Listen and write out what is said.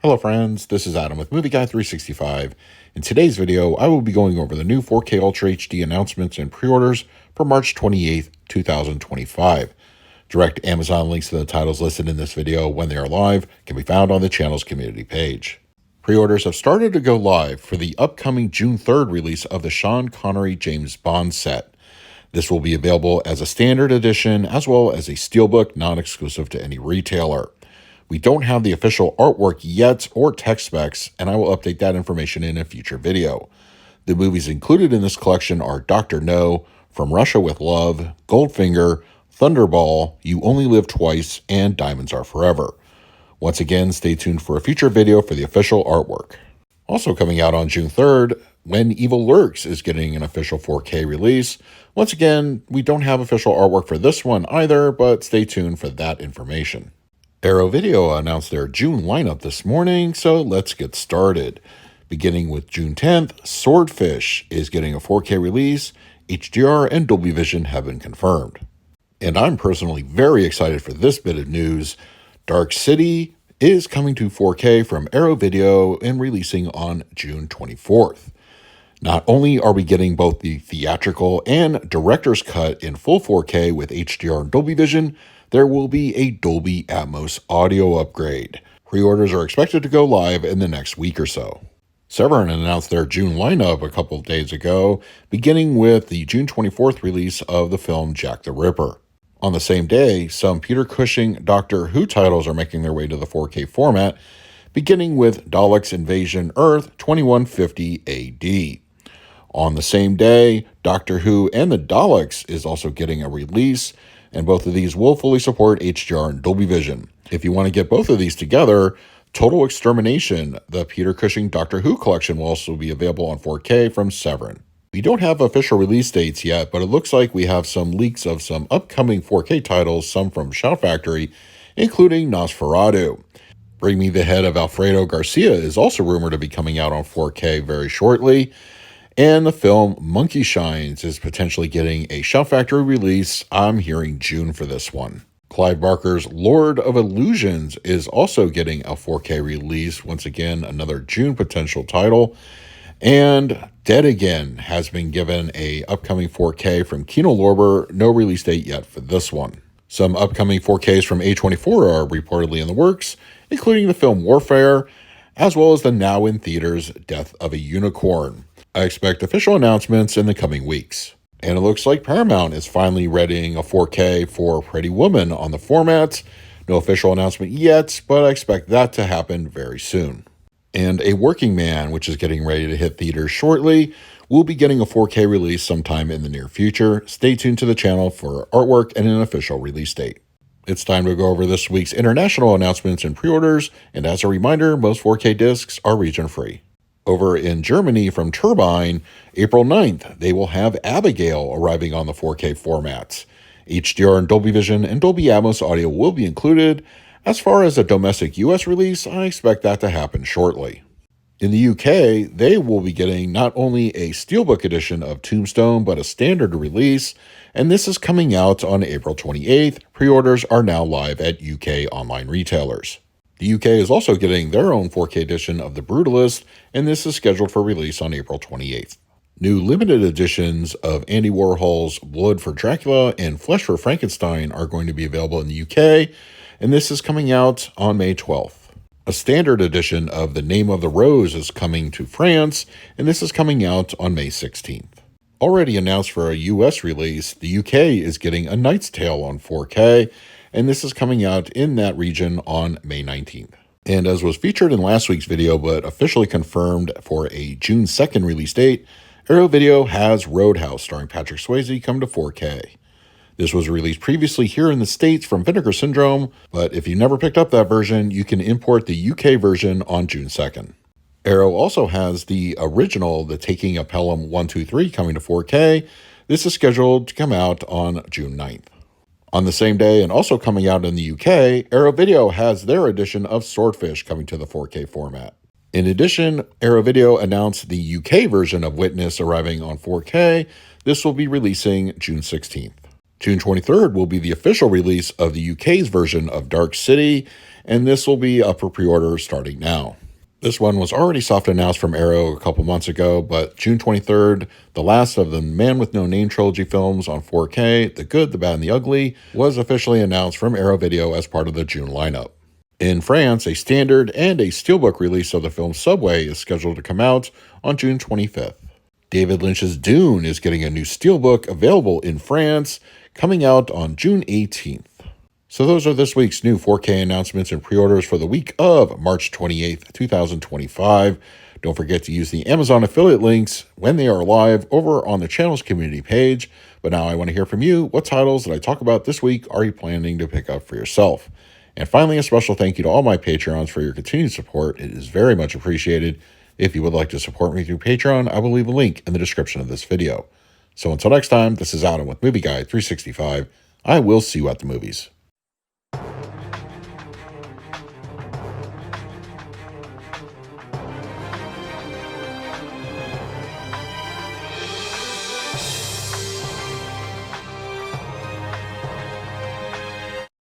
Hello friends, this is Adam with Movie Guy 365. In today's video, I will be going over the new 4K Ultra HD announcements and pre-orders for March 28th, 2025. Direct Amazon links to the titles listed in this video when they are live can be found on the channel's community page. Pre-orders have started to go live for the upcoming June 3rd release of the Sean Connery James Bond set. This will be available as a standard edition as well as a steelbook non-exclusive to any retailer. We don't have the official artwork yet or tech specs, and I will update that information in a future video. The movies included in this collection are Dr. No, From Russia with Love, Goldfinger, Thunderball, You Only Live Twice, and Diamonds Are Forever. Once again, stay tuned for a future video for the official artwork. Also coming out on June 3rd, When Evil Lurks is getting an official 4K release. Once again, we don't have official artwork for this one either, but stay tuned for that information. Arrow Video announced their June lineup this morning, so let's get started. Beginning with June 10th, Swordfish is getting a 4K release. HDR and Dolby Vision have been confirmed. And I'm personally very excited for this bit of news. Dark City is coming to 4K from Arrow Video and releasing on June 24th. Not only are we getting both the theatrical and director's cut in full 4K with HDR and Dolby Vision, there will be a Dolby Atmos audio upgrade. Pre-orders are expected to go live in the next week or so. Severin announced their June lineup a couple of days ago, beginning with the June 24th release of the film Jack the Ripper. On the same day, some Peter Cushing Doctor Who titles are making their way to the 4K format, beginning with Daleks Invasion Earth 2150 AD. On the same day, Doctor Who and the Daleks is also getting a release, and both of these will fully support HDR and Dolby Vision. If you want to get both of these together, Total Extermination, the Peter Cushing Doctor Who collection, will also be available on 4K from Severin. We don't have official release dates yet, but it looks like we have some leaks of some upcoming 4K titles, some from Shout Factory, including Nosferatu. Bring Me the Head of Alfredo Garcia is also rumored to be coming out on 4K very shortly. And the film Monkey Shines is potentially getting a Shout Factory release. I'm hearing June for this one. Clive Barker's Lord of Illusions is also getting a 4K release. Once again, another June potential title. And Dead Again has been given a upcoming 4K from Kino Lorber. No release date yet for this one. Some upcoming 4Ks from A24 are reportedly in the works, including the film Warfare, as well as the now in theaters Death of a Unicorn. I expect official announcements in the coming weeks. And it looks like Paramount is finally readying a 4K for Pretty Woman on the format. No official announcement yet, but I expect that to happen very soon. And A Working Man, which is getting ready to hit theaters shortly, will be getting a 4K release sometime in the near future. Stay tuned to the channel for artwork and an official release date. It's time to go over this week's international announcements and pre-orders, and as a reminder, most 4K discs are region-free. Over in Germany from Turbine, April 9th, they will have Abigail arriving on the 4K formats. HDR and Dolby Vision and Dolby Atmos audio will be included. As far as a domestic US release, I expect that to happen shortly. In the UK, they will be getting not only a steelbook edition of Tombstone, but a standard release, and this is coming out on April 28th. Pre-orders are now live at UK online retailers. The UK is also getting their own 4K edition of The Brutalist, and this is scheduled for release on April 28th. New limited editions of Andy Warhol's Blood for Dracula and Flesh for Frankenstein are going to be available in the UK, and this is coming out on May 12th. A standard edition of The Name of the Rose is coming to France, and this is coming out on May 16th. Already announced for a US release, the UK is getting A Knight's Tale on 4K, and this is coming out in that region on May 19th. And as was featured in last week's video, but officially confirmed for a June 2nd release date, Arrow Video has Roadhouse starring Patrick Swayze come to 4K. This was released previously here in the States from Vinegar Syndrome, but if you never picked up that version, you can import the UK version on June 2nd. Arrow also has the original, The Taking of Pelham 123, coming to 4K. This is scheduled to come out on June 9th. On the same day, and also coming out in the UK, Arrow Video has their edition of Swordfish coming to the 4K format. In addition, Arrow Video announced the UK version of Witness arriving on 4K. This will be releasing June 16th. June 23rd will be the official release of the UK's version of Dark City, and this will be up for pre-order starting now. This one was already soft announced from Arrow a couple months ago, but June 23rd, the last of the Man with No Name trilogy films on 4K, The Good, the Bad, and the Ugly, was officially announced from Arrow Video as part of the June lineup. In France, a standard and a steelbook release of the film Subway is scheduled to come out on June 25th. David Lynch's Dune is getting a new steelbook available in France, coming out on June 18th. So those are this week's new 4K announcements and pre-orders for the week of March 28th, 2025. Don't forget to use the Amazon affiliate links when they are live over on the channel's community page. But now I want to hear from you. What titles that I talk about this week are you planning to pick up for yourself? And finally, a special thank you to all my Patreons for your continued support. It is very much appreciated. If you would like to support me through Patreon, I will leave a link in the description of this video. So until next time, this is Adam with Movie Guy 365. I will see you at the movies.